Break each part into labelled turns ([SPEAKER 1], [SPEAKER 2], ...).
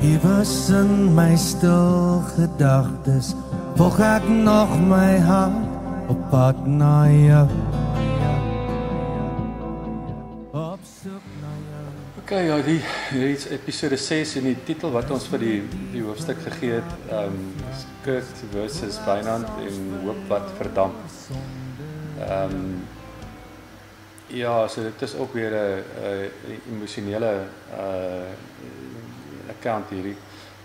[SPEAKER 1] Iewers in my stil gedagtes volg ek nog my hart op pad na jou. Op soek na jou.
[SPEAKER 2] Okay, ja, hier is episode 6 en die titel wat ons vir die hoofstuk gegee het, Kurt versus Wynand en Hoop wat verdamp. Ja, so dit is ook weer 'n emosionele account hierdie.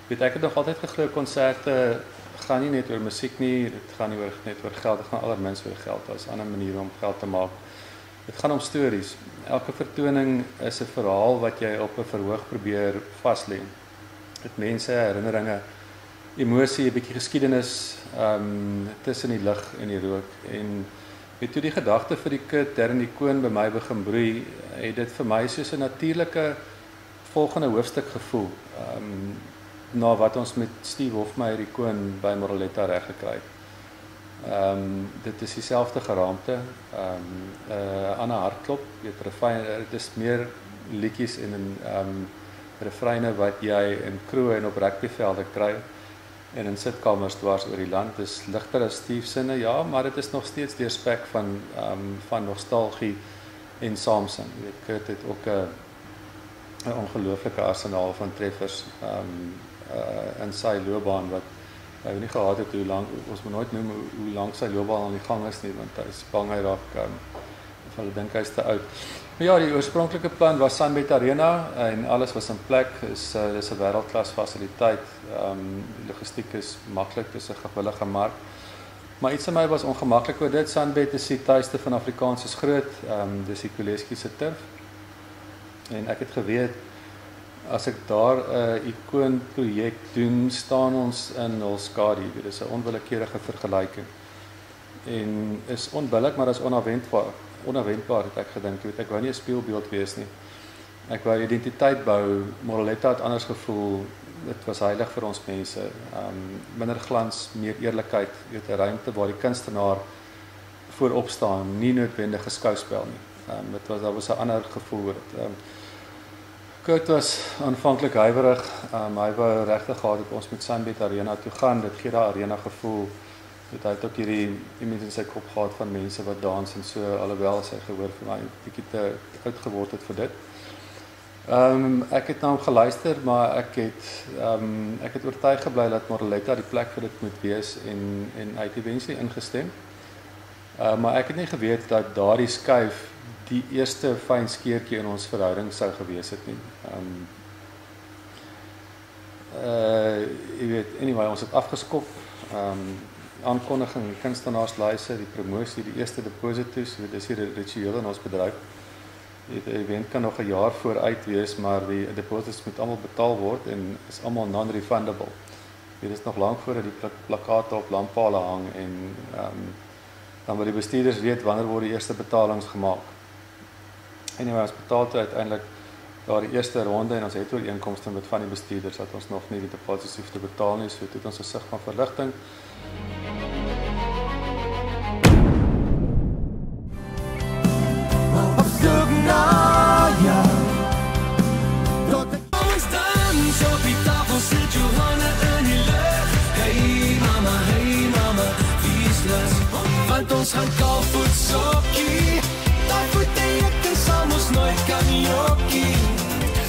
[SPEAKER 2] Ek het nog altyd geglo konserte gaan nie net oor musiek nie, dit gaan nie net oor geld, dit gaan allerminst oor geld. Daar is ander maniere om geld te maak. Dit gaan om stories. Elke vertoning is 'n verhaal wat jy op 'n verhoog probeer vaslê. Dit mense, herinneringe, emosie, 'n bietjie geskiedenis, tussen die lig en die rook. En weet toe die gedagte vir die Kurt Darren die Koon by my begin broei, het dit vir my soos 'n natuurlike volgende hoofstuk gevoel. Na wat ons met Steve Hofmeyer die Koon by Moreletta reg gekry het. Dit is dieselfde geraamte, ander hartklop, weet refrein, dit is meer liedjies en refreine wat jy in kroe en op rugbyvelde kry en in sitkamers dwars oor die land. Dit is ligter as Steve sinne, ja, maar dit is nog steeds deurspek van nostalgie en saamsing. Jy weet, Kurt het ook 'n ongelooflike arsenaal van treffers in sy loopbaan wat hy nie gehad het hoe lank, ons moet nooit noem hoe lank sy loopbaan aan die gang is nie, want hy is bang hy raak, of hulle dink hy is te oud. Maar ja, die oorspronklike plan was Sunbet Arena en alles was in plek, dis 'n wêreldklas fasiliteit, die logistiek is maklik, dis 'n gewillige mark. Maar iets in my was ongemaklik oor dit. Sunbet is die tuiste van Afrikaans is groot, dis die Koleski se turf. En ek het geweet, as ek daar 'n ikoonprojek doen, staan ons in hul skadu. Dit is 'n onwillekeurige vergelyking. En is onbillik, maar is onverwendbaar het ek gedink. Ek wou nie 'n speelbeeld wees nie. Ek wou identiteit bou. Moreletta het anders gevoel. Dit was heilig vir ons mense. Minder glans, meer eerlikheid, 'n ruimte waar die kunstenaar voorop staan, nie noodwendige skouspel nie. Daar was 'n ander gevoel oor dit. Kurt was aanvanklik huiwerig, hy wou regtig gehad het ons met Sunbet Arena toe gaan, dit gee daai arena gevoel, hy het ook hierdie image in sy kop gehad van mense wat dans en so, alhoewel sy gehoor vir my bietjie te oud geword het vir dit. Ek het na hom geluister, maar ek het oortuig gebly dat Moreletta die plek vir dit moet wees en hy het eventually ingestem. Maar ek het nie geweet dat daardie skuif die eerste fyn skeurtjie in ons verhouding sou gewees het nie. Jy weet, anyway, ons het afgeskop, aankondiging, die kunstenaarslyse, die promosie, die eerste deposito's, dit is hier 'n ritueel in ons bedryf. Die event kan nog 'n jaar vooruit wees, maar die deposito's moet almal betaal word en is almal non-refundable. Dit is nog lank voordat die plakate op lamppale hang en dan wil die bestuurders weet wanneer word die eerste betalings gemaak. Anyway, ons betaal toe uiteindelik daar die eerste ronde en ons het ooreenkomste met van die bestuurders dat ons nog nie die deposito's hoef te betaal nie, so het ons 'n sig van verligting.
[SPEAKER 1] Op soek na jou.
[SPEAKER 3] Ons dans op die tafel, sit jou hande in die lug. Hey mama, wees lus, want ons gaan kaalvoet sokkie. Daai voete ek en saam ons nooit kan jokkie.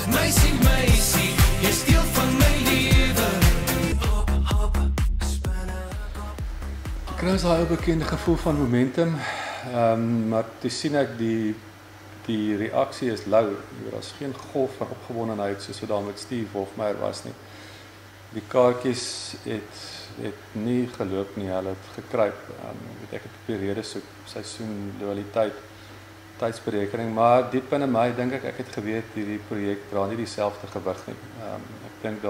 [SPEAKER 3] Meisie, jy steel van my lewe. Hop, spinne.
[SPEAKER 2] Ek kry daai bekende gevoel van momentum, maar toe sien ek die reaksie is lou. Daar is geen golf van opgewondenheid soos wat daar met Steve Hofmeyer was nie. Die kaartjies het nie geloop nie, hulle het gekruip. Ek het op die rede soek, seisoen, loyaliteit, tydsberekening, maar diep in my dink ek het geweet hierdie projek dra nie dieselfde gewig nie. Ek dink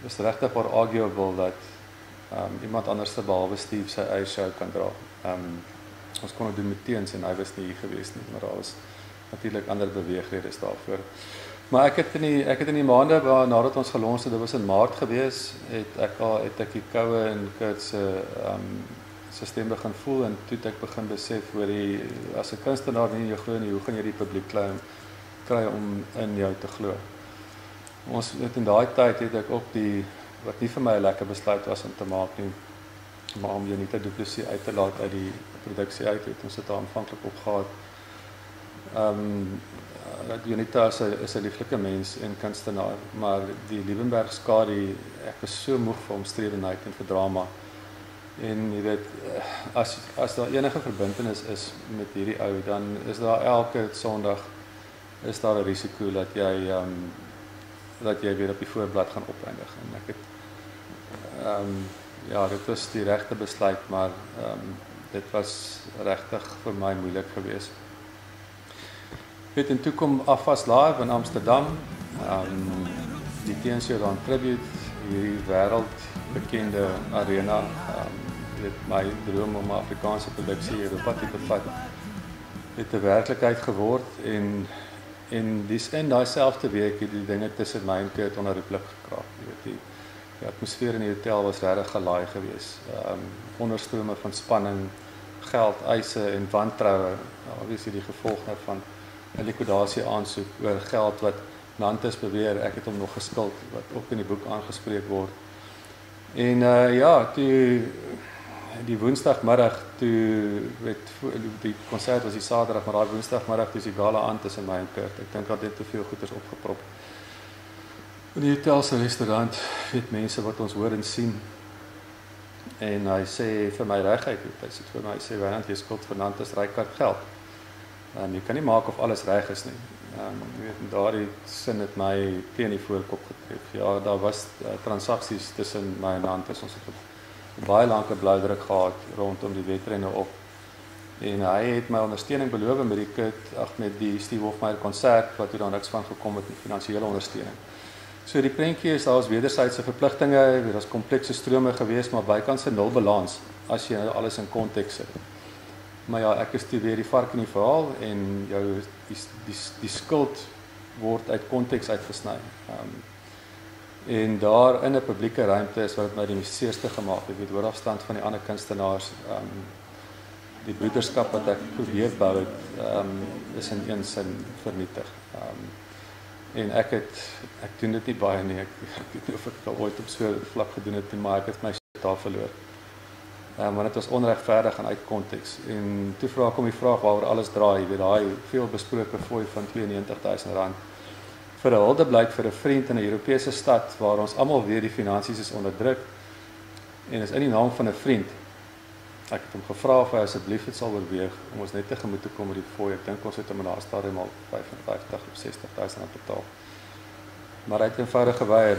[SPEAKER 2] dis regtig maar arguable dat iemand anders behalwe Steve sy eie show kan dra. Ons kon dit doen met Teens en hy was nie hier gewees nie, maar daar was natuurlik ander beweegredes daarvoor. Maar ek het in die maande nadat ons gelons het, dit was in Maart gewees, het ek die koue en Kurt se stem begin voel en toe het ek begin besef as 'n kunstenaar nie in jou glo nie, hoe gaan jy die publiek kry om in jou te glo? Ons het in daai tyd het ek ook die wat nie vir my 'n lekker besluit was om te maak nie, maar om Jonita Du Plessis uit te laat uit die produksie uit, het ons dit aanvanklik opgehad. Jonita is 'n lieflike mens en kunstenaar, maar die Liebenberg skadu, ek was so moeg vir omstredenheid en vir drama. En jy weet, as daar enige verbintenis is met hierdie ou, dan is daar elke Sondag is daar 'n risiko dat jy weer op die voorblad gaan opeindig. En ek het ja, dit was die regte besluit, maar dit was regtig vir my moeilik geweest. En toe kom Afas Live in Amsterdam, die Teens Jordan Tribute, hierdie wêreldbekende arena, my droom om 'n Afrikaanse produksie Europa te vat, het 'n werklikheid geword en in daai selfde week het die dinge tussen my en Kurt onherroepelik gekraak. Jy weet, die atmosfeer in die hotel was regtig gelaai geweest. Onderstrome van spanning, geld, eise en wantroue, obviously die gevolg daarvan 'n likwidasie aansoek oor geld wat Nantes beweer ek het hom nog geskuld, wat ook in die boek aangespreek word. En ja, toe die woensdagmiddag, toe die konsert was die Saterdag, maar daai woensdagmiddag toe is die gala aan tussen my en Kurt. Ek dink dat dit te veel goeders opgeprop. In die hotel se restaurant, weet mense wat ons hoor en sien. En hy sê vir my reguit, hy sê vir my, hy sê Wynand, jy skuld vir Nantes Rykart geld. Jy kan nie maak of alles reg is nie. Jy weet, daardie sin het my teen die voorkop getref. Ja, daar was transaksies tussen my en Nantes. Ons het baie lank 'n bloudruk gehad rondom die wedrenne op. En hy het my ondersteuning beloof met die Steve Hofmeyr konsert wat daar niks van gekom het, die finansiële ondersteuning. So die prentjie is daar was wederwysige verpligtinge, daar's komplekse strome geweest, maar bykans 'n nulbalans as jy alles in konteks sit. Maar ja, ek is toe weer die vark in die verhaal en jou die skuld word uit konteks uitgesny. En daar in 'n publieke ruimte is wat dit my die seerste gemaak het, weet hoor afstand van die ander kunstenaars, die broederskap wat ek probeer bou het, is in een sin vernietig. En ek doen dit nie baie nie, ek weet nie of ek al ooit op so 'n vlak gedoen het nie, maar ek het my daar verloor. Maar dit was onregverdig en uit konteks. En toe vra ek om die vraag waaroor alles draai, weet daai veel besproke fooi van R92.000 vir 'n huldeblyk vir 'n vriend in 'n Europese stad waar ons almal weet die finansies is onderdruk en is in die naam van 'n vriend. Ek het hom gevra of hy asseblief dit sal oorweeg om ons net tegemoet te kom met die fooi. Ek dink ons het hom in daardie stadium al 55 of 60.000 betaal. Maar hy het eenvoudig geweier.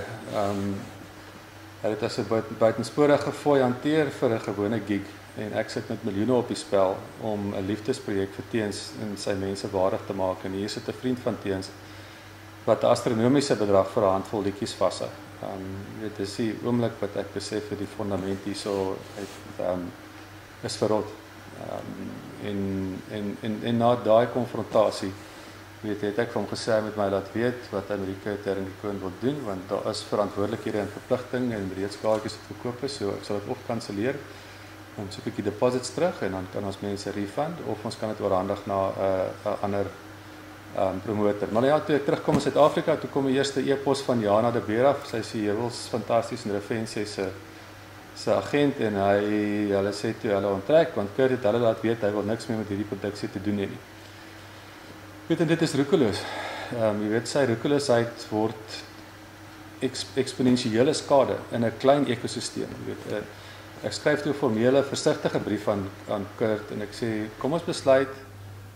[SPEAKER 2] Hy het as 'n buitensporige fooi hanteer vir 'n gewone gig en ek sit met miljoene op die spel om 'n liefdesprojek vir Teens en sy mense waardig te maak en hier sit 'n vriend van Teens wat 'n astronomiese bedrag vir 'n handvol liedjies vashou. Dit is die oomblik wat ek besef dat die fondament hierso is verrot. En na daai konfrontasie het ek vir hom gesê hy moet my laat weet wat Amerika ter die koning wil doen, want daar is verantwoordelikhede en verpligting en reeds kaartjies het verkoop is, so ek sal dit of kanselleer, dan soek ek die deposits terug en dan kan ons mense refund of ons kan dit oorhandig na 'n ander promotor. Maar ja, toe ek terugkom in Suid-Afrika, toe kom die eerste e-pos van Jana de Beer af. Sy is heuwels fantasties en Refensie se agent en hulle sê toe hulle onttrek want Kurt het hulle laat weet hy wil niks meer met hierdie produksie te doen hê nie. Weet en dit is roekeloos. Jy weet sy roekeloosheid word eksponensiële skade in 'n klein ekosisteem. Jy weet ek skryf toe 'n formele versigtige brief aan Kurt en ek sê kom ons besluit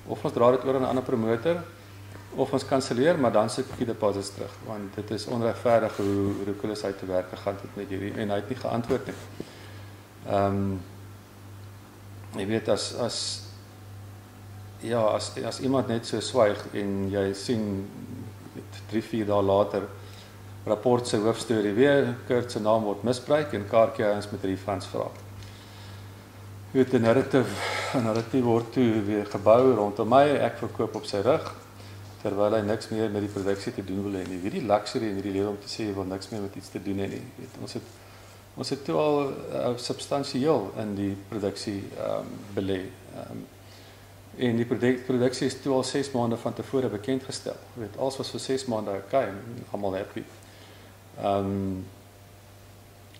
[SPEAKER 2] of ons dra dit oor aan 'n ander promotor of ons kanselleer, maar dan soek ek die deposits terug, want dit is onregverdig hoe roekeloosheid te werk gegaan het met hierdie en hy het nie geantwoord nie. Jy weet as iemand net so swyg en jy sien 3-4 dae later rapport se hoofstorie weer Kurt se naam word misbruik en kaartjie ons met refunds vra. Jy weet 'n narratief word toe weer gebou rondom my, ek verkoop op sy rug terwyl hy niks meer met die produksie te doen wil hê nie. Wie die luxury in hierdie lewe om te sê jy wil niks meer met iets te doen hê nie. Ons het toe al substansieel in die produksie belê. En die produksie is toe al 6 maande van tevore bekendgestel. Jy weet, alles was vir 6 maande okay, almal happy.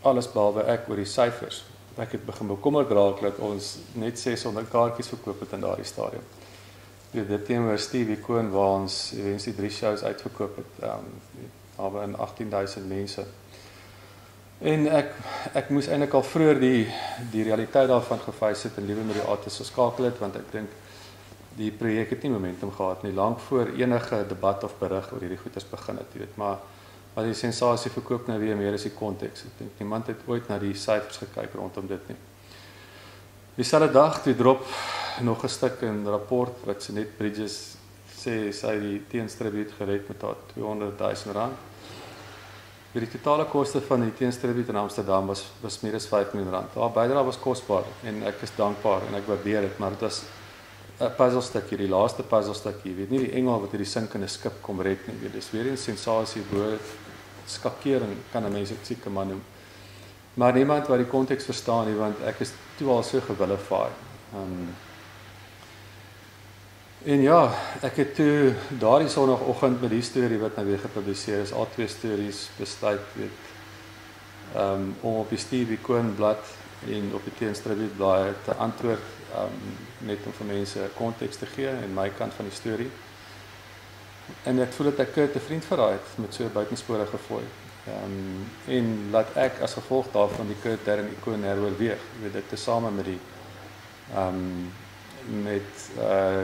[SPEAKER 2] Alles behalwe ek oor die syfers. Ek het begin bekommerd raak dat ons net 600 kaartjies verkoop het in daardie stadium. Dit teenoor Stevie Coen waar ons eventueel 3 shows uitverkoop het, naby aan 18,000 mense. En ek moes eintlik al vroeër die realiteit daarvan gefeis het en liewe met die artis geskakel het, want ek dink die projek het nie momentum gehad nie, lank voor enige debat of berig oor hierdie goeders begin het, jy weet, maar die sensasie verkoop nou weer meer as die konteks. Ek dink niemand het ooit na die syfers gekyk rondom dit nie. Dieselfde dag toe drop nog 'n stuk in rapport wat Jeanette Bridges sê sy die teenstribuut gered met haar R200,000. Die totale koste van die teenstribuut in Amsterdam was meer as R5 miljoen. Haar bydrae was kosbaar en ek is dankbaar en ek waardeer dit, maar dit was 'n puzzelstukkie, die laaste puzzelstukkie. Jy weet nie die engel wat hierdie sinkende skip kom red nie. Dis weer 'n sensasie bo skakering kan 'n mens dit seker maar noem. Maar niemand wat die konteks verstaan nie, want ek is toe al so gewilify. En ja, ek het toe daardie sonoggend met die storie wat nou weer gepubliseer is, al 2 stories besluit, weet, om op die Stevie Coen blad en op die teenstribuut blaai te antwoord, net om vir mense konteks te gee en my kant van die storie. En ek voel dat ek Kurt 'n vriend verraai het met so buitenspore gefooi. En laat ek as gevolg daarvan die Kurt Darren ikoon heroorweeg, weet dit tesame met die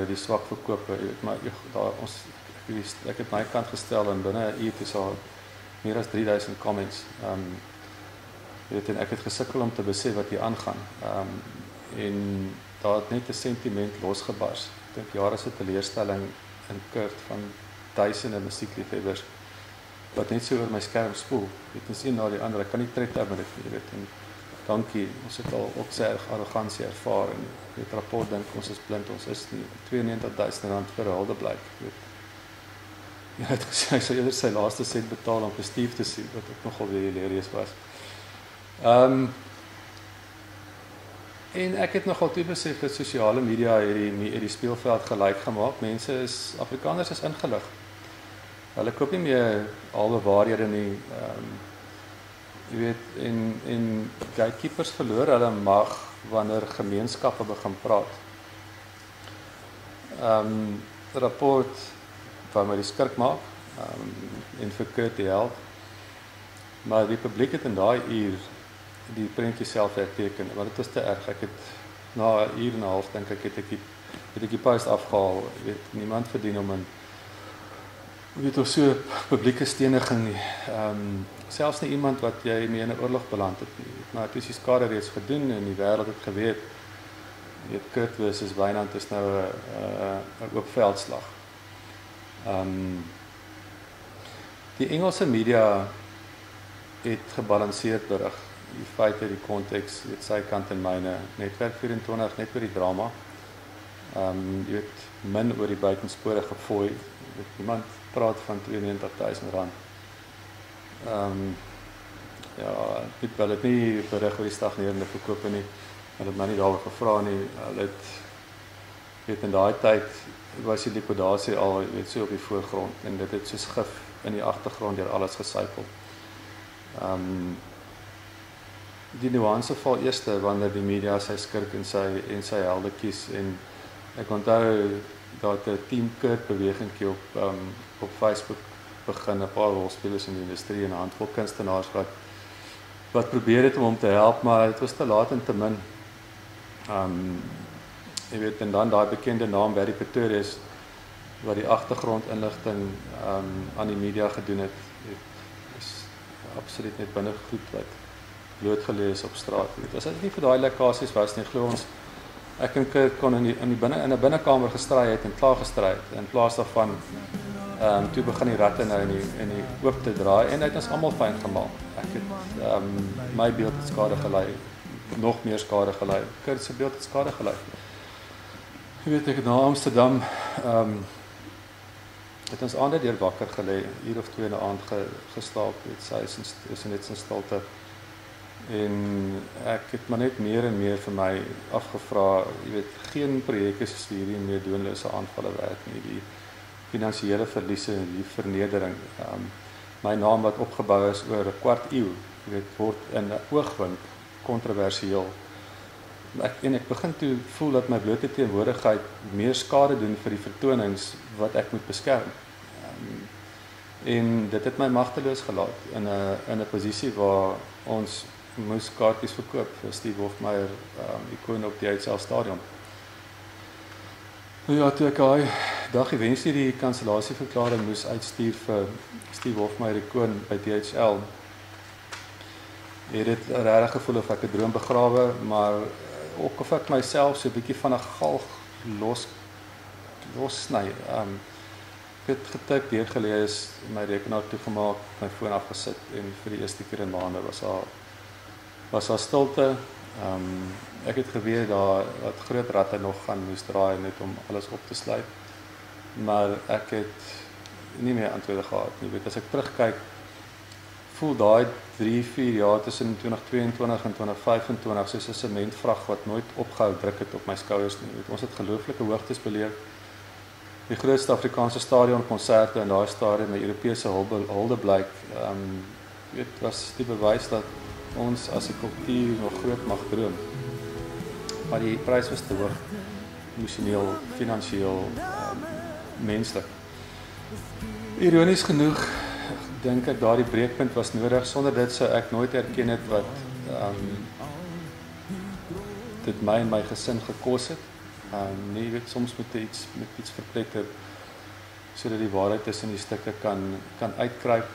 [SPEAKER 2] die swak verkope, maar ek het my kant gestel en binne 'n uur is al meer as 3000 comments. En ek het gesukkel om te besef wat hier aangaan. En daar het net 'n sentiment losgebars. Ek dink jare se teleurstelling in Kurt van duisende musiekliefhebbers wat net so oor my skerm spoel. Dit is een na die ander. Ek kan nie tred met dit nie, weet. En dankie, ons het al ook sy arrogansie ervaar en dit rapport dink ons is blind, ons is nie. R92,000 vir 'n huldeblyk, weet. Ja, het gesê hy sou eerder sy laaste sent betaal om vir Steve te sien, wat ook nogal weer hilarious was. En ek het nogal toe besef dat sosiale media hierdie speelveld gelyk gemaak. Afrikaners is ingelig. Hulle koop nie meer albe waarhede nie. Jy weet, en gatekeepers verloor hulle mag wanneer gemeenskappe begin praat. Rapport wat my die skrik maak, en vir Kurt die held. Maar die publiek het in daai uur die prentjie self herteken, maar dit was te erg. Ek het na 'n uur en 'n half dink ek het ek die post afgehaal. Jy weet, niemand verdien om of so publieke steniging nie. Selfs nie iemand wat jy mee in 'n oorlog beland het nie. Maar dit is die skade reeds gedoen en die wêreld het geweet. Jy weet, Kurt versus Wynand is nou 'n oop veldslag. Die Engelse media het gebalanseerd berig. Die feite, die konteks, weet sy kant en myne, Netwerk 24, net oor die drama. Jy weet, min oor die buitenspore gefooi. Niemand praat van R92,000. Ja, hulle het nie berig oor die stagnerende verkope nie. Hulle het my nie daaroor gevra nie. Hulle het, weet, in daai tyd was die liquidasie al, weet, so op die voorgrond en dit het soos gif in die agtergrond deur alles gesypel. Die nuance val eerste wanneer die media sy skurk en sy helde kies en ek onthou dat 'n team Kurt bewegingkie op Facebook begin, 'n paar rolspelers in die industrie en 'n handvol kunstenaars wat probeer het om hom te help, maar dit was te laat en te min. Jy weet, en dan daai bekende naam Barry Pretorius wat die agtergrondinligting aan die media gedoen het, is absoluut net binne goed wat blootgelê is op straat. As dit nie vir daai lekkasies was nie, glo ons, ek en Kurt kon in 'n binnekamer gestry het en klaar gestry het, in plaas daarvan toe begin die ratte nou in die oop te draai en het ons almal fyn gemaal. Ek het my beeld het skade gelei, nog meer skade gelei. Kurt se beeld het skade gelei. Jy weet, ek het na Amsterdam het ons aande deur wakker gelê, uur of 2 in die aand geslaap, het sy is net in stilte. En ek het maar net meer en meer vir my afgevra, jy weet, geen projek is hierdie meer doenlose aanvalle werk nie, die finansiële verliese en die vernedering. My naam wat opgebou is oor 'n kwart eeu, jy weet, word in 'n oogwink kontroversieel. Ek begin toe voel dat my blote teenwoordigheid meer skade doen vir die vertonings wat ek moet beskerm. En dit het my magteloos gelaat in 'n posisie waar ons moes kaartjies verkoop vir Steve Hofmeyr, ikoon op die DHL stadion. Ja, toe ek daai dag eventueel die kansellasieverklaring moes uitstuur vir Steve Hofmeyr, ikoon by DHL, het dit regtig gevoel of ek 'n droom begrawe, maar ook of ek myself so 'n bietjie van 'n galg lossny. Ek het getik, deurgelees, my rekenaar toegemaak, my foon afgesit en vir die eerste keer in maande was daar stilte. Ek het geweet dat groot ratte nog gaan moes draai net om alles op te sluit, maar ek het nie meer antwoorde gehad nie. Weet, as ek terugkyk, voel daai 3-4 jaar tussen 2022 en 2025 soos 'n sementvrag wat nooit ophou druk het op my skouers nie. Weet, ons het gelooflike hoogtes beleef. Die grootste Afrikaanse stadionkonserte in daai stadium, die Europese Huldeblyk, was die bewys dat ons as 'n kultuur nog groot mag droom. Maar die prys was te hoog, emosioneel, finansiëel, menslik. Ironies genoeg, dink ek daardie breekpunt was nodig. Sonder dit sou ek nooit erken het wat dit my en my gesin gekos het. Nee, jy weet, soms moet iets verpletter sodat die waarheid tussen die stukke kan uitkruip.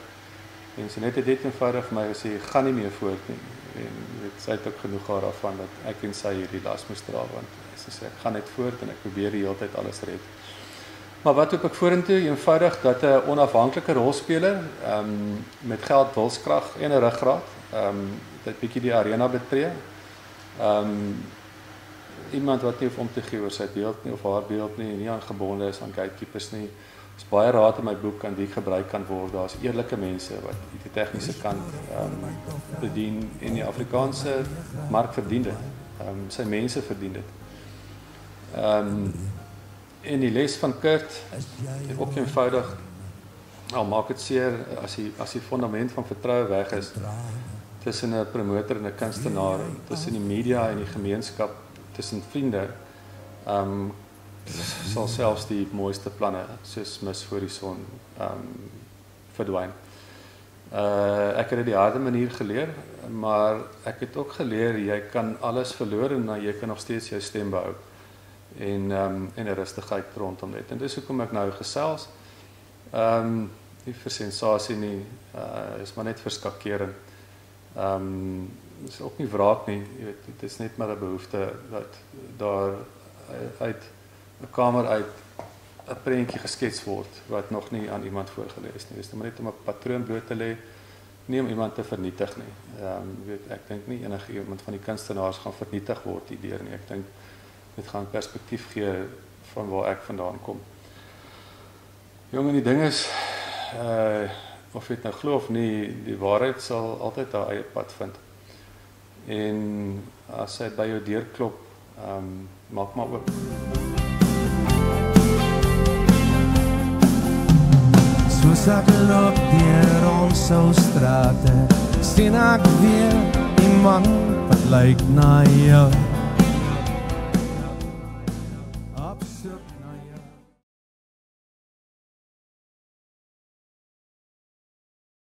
[SPEAKER 2] En sy net het dit eenvoudig vir my gesê, gaan nie meer voort nie. En jy weet, sy het ook genoeg gehad daarvan dat ek en sy hierdie las moes dra, want sy sê, ek gaan net voort en ek probeer die hele tyd alles red. Maar wat hoop ek vorentoe? Eenvoudig dat 'n onafhanklike rolspeler met geld, wilskrag en 'n ruggraat dit bietjie die arena betree. Iemand wat nie hoef om te gee oor sy beeld nie of haar beeld nie aangebonde is aan gatekeepers nie. Is baie raad in my boek aan wie gebruik kan word. Daar's eerlike mense wat die tegniese kant bedien en die Afrikaanse mark verdien dit. Sy mense verdien dit. En die les van Kurt, ook eenvoudig, al maak het seer as die fundament van vertroue weg is tussen 'n promotor en 'n kunstenaar, tussen die media en die gemeenskap, tussen vriende, sal selfs die mooiste planne soos mis voor die son verdwyn. Ek het dit die harde manier geleer, maar ek het ook geleer jy kan alles verloor en jy kan nog steeds jou stem behou. En 'n rustigheid rondom dit. En dis hoekom ek nou gesels. Nie vir sensasie nie, is maar net verskakering. Is ook nie wraak nie, jy weet, dit is net maar 'n behoefte dat daar uit 'n kamer uit 'n prentjie geskets word wat nog nie aan iemand voorgelees nie. Dis net om 'n patroon bloot te lê, nie om iemand te vernietig nie. Jy weet, ek dink nie enige iemand van die kunstenaars gaan vernietig word hierdeur nie. Ek dink dit gaan perspektief gee van waar ek vandaan kom. Jong, en die ding is, of jy dit nou glo of nie, die waarheid sal altyd haar eie pad vind. En as sy by jou deur klop, maak maar oop.
[SPEAKER 1] Soos ek loop deur ons ou strate, sien ek weer iemand wat lyk na jou.